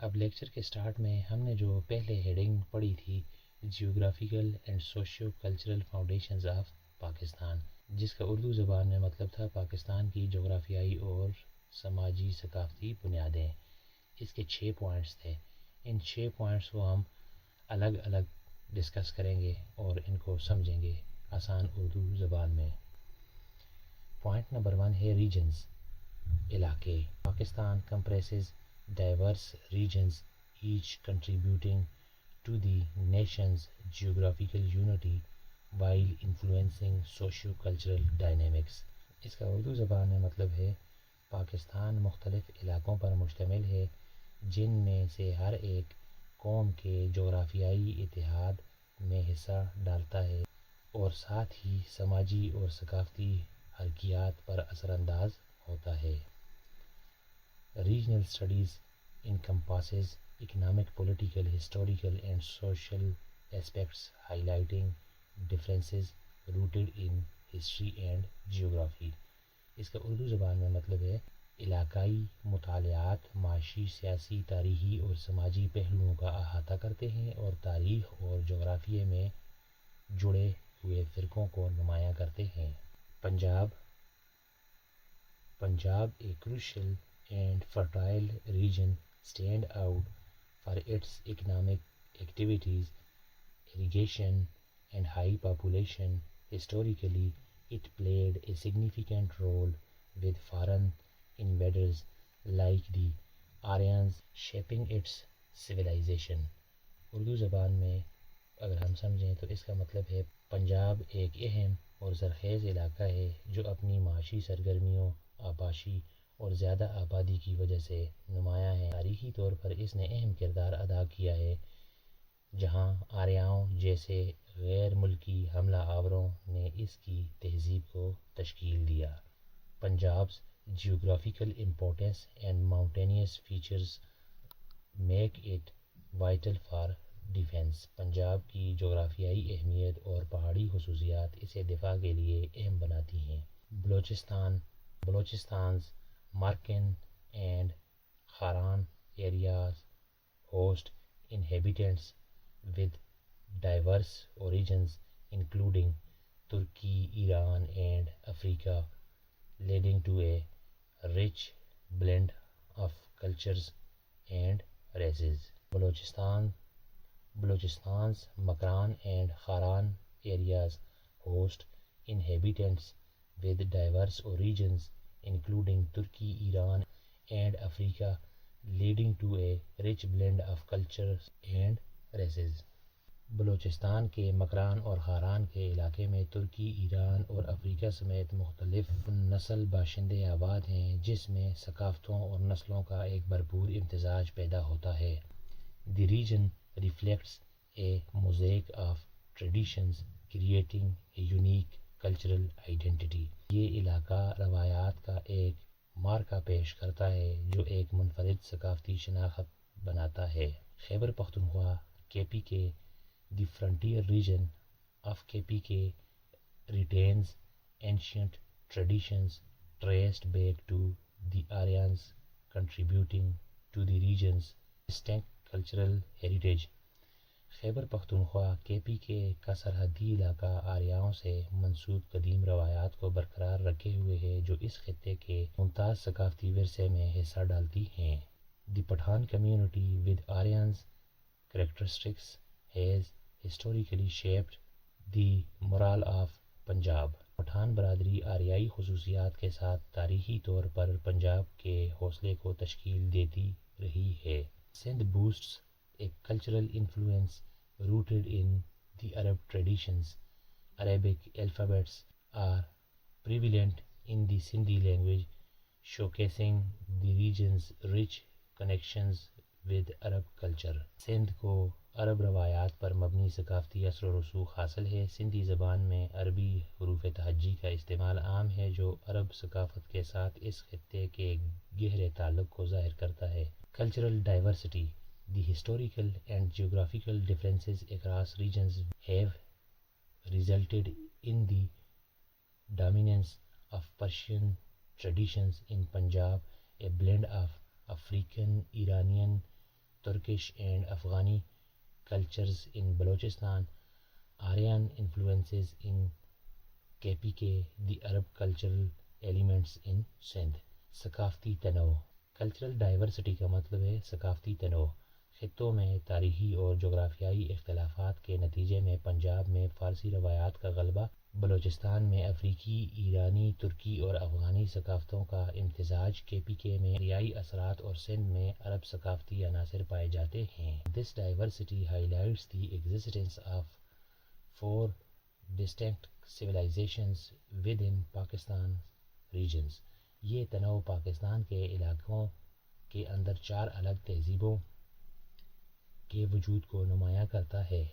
اب لیکچر کے سٹارٹ میں ہم نے جو پہلے ہیڈنگ پڑھی تھی geographical and socio cultural foundations of Pakistan, جس کا اردو زبان میں مطلب تھا پاکستان کی جغرافیائی اور سماجی ثقافتی بنیادیں۔ اس کے 6 پوائنٹس تھے۔ ان 6 پوائنٹس کو ہم الگ الگ ڈسکس کریں گے اور ان کو سمجھیں گے آسان اردو زبان میں۔ پوائنٹ نمبر 1 ہے ریجنز، علاقے۔ Pakistan comprises diverse regions, each contributing to the nation's geographical unity while influencing socio-cultural dynamics۔ اس کا اردو زبان میں مطلب ہے پاکستان مختلف علاقوں پر مشتمل ہے جن میں سے ہر ایک قوم کے جغرافیائی اتحاد میں حصہ ڈالتا ہے اور ساتھ ہی سماجی اور ثقافتی حرکیات پر اثر انداز ہوتا ہے۔ Regional studies encompasses economic, political, historical and social aspects highlighting differences rooted in history and geography۔ اس کا اردو زبان میں مطلب ہے علاقائی مطالعات معاشی، سیاسی، تاریخی اور سماجی پہلوؤں کا احاطہ کرتے ہیں اور تاریخ اور جغرافیے میں جڑے ہوئے فرقوں کو نمایاں کرتے ہیں۔ Punjab, a crucial and fertile region, stand out for its economic activities, irrigation and high population. Historically, it played a significant role with foreign invaders like the Aryans shaping its civilization۔ Urdu زبان میں اگر ہم سمجھیں تو اس کا مطلب ہے پنجاب ایک اہم اور زرخیز علاقہ ہے جو اپنی معاشی سرگرمیوں، آباشی اور زیادہ آبادی کی وجہ سے نمایاں ہے۔ تاریخی طور پر اس نے اہم کردار ادا کیا ہے جہاں آریاؤں جیسے غیر ملکی حملہ آوروں نے اس کی تہذیب کو تشکیل دیا۔ پنجاب's geographical importance and mountainous features make it vital for defense۔ Punjab کی جغرافیائی اہمیت اور پہاڑی خصوصیات اسے دفاع کے لیے اہم بناتی ہیں۔ Balochistan Markan and Kharan areas host inhabitants with diverse origins including Turkey, Iran and Africa, leading to a rich blend of cultures and races۔ Balochistan's Makran and Kharan areas host inhabitants with diverse origins including Turkey, Iran and Africa, leading to a rich blend of cultures and races۔ Balochistan کے مکران اور خاران کے علاقے میں ترکی، ایران اور افریقہ سمیت مختلف نسل باشندے آباد ہیں جس میں ثقافتوں اور نسلوں کا ایک بھرپور امتزاج پیدا ہوتا ہے۔ The region reflects a mosaic of traditions creating a unique cultural identity۔ یہ علاقہ روایات کا ایک مارکہ پیش کرتا ہے جو ایک منفرد ثقافتی شناخت بناتا ہے۔ Khyber Pakhtunkhwa KPK The frontier region of KPK retains ancient traditions traced back to the Aryans, contributing to the region's distinct cultural heritage۔ Khyber Pakhtunkhwa KPK کا سرحدی علاقہ آریاؤں سے منسوب قدیم روایات کو برقرار رکھے ہوئے ہے جو اس خطے کے ممتاز ثقافتی ورثے میں حصہ ڈالتی ہیں۔ The Pathan community with Aryans characteristics has historically shaped the morale of Punjab۔ Pathan برادری آریائی خصوصیات کے ساتھ تاریخی طور پر پنجاب کے حوصلے کو تشکیل دیتی رہی ہے۔ Sindh boasts a cultural influence rooted in the Arab traditions۔ Arabic alphabets are prevalent in the Sindhi language, showcasing the region's rich connections with Arab culture۔ Sindh کو عرب روایات پر مبنی ثقافتی اثر و رسوخ حاصل ہے۔ سندھی زبان میں عربی حروف تہجی کا استعمال عام ہے جو عرب ثقافت کے ساتھ اس خطے کے گہرے تعلق کو ظاہر کرتا ہے۔ Cultural diversity The historical and geographical differences across regions have resulted in the dominance of Persian traditions in Punjab, a blend of African, Iranian, Turkish and Afghani cultures in Balochistan, Aryan influences in KPK, the Arab cultural elements in Sindh. ثقافتی تنوع. Cultural diversity کا مطلب ہے ثقافتی تنوع. خطوں میں تاریخی اور جغرافیائی اختلافات کے نتیجے میں پنجاب میں فارسی روایات کا غلبہ، بلوچستان میں افریقی، ایرانی، ترکی اور افغانی ثقافتوں کا امتزاج، کے پی کے میں آریائی اثرات اور سندھ میں عرب ثقافتی عناصر پائے جاتے ہیں. This diversity highlights the existence of four distinct civilizations within Pakistan regions. یہ تنوع پاکستان کے علاقوں کے اندر چار الگ تہذیبوں کے وجود کو نمایاں کرتا ہے.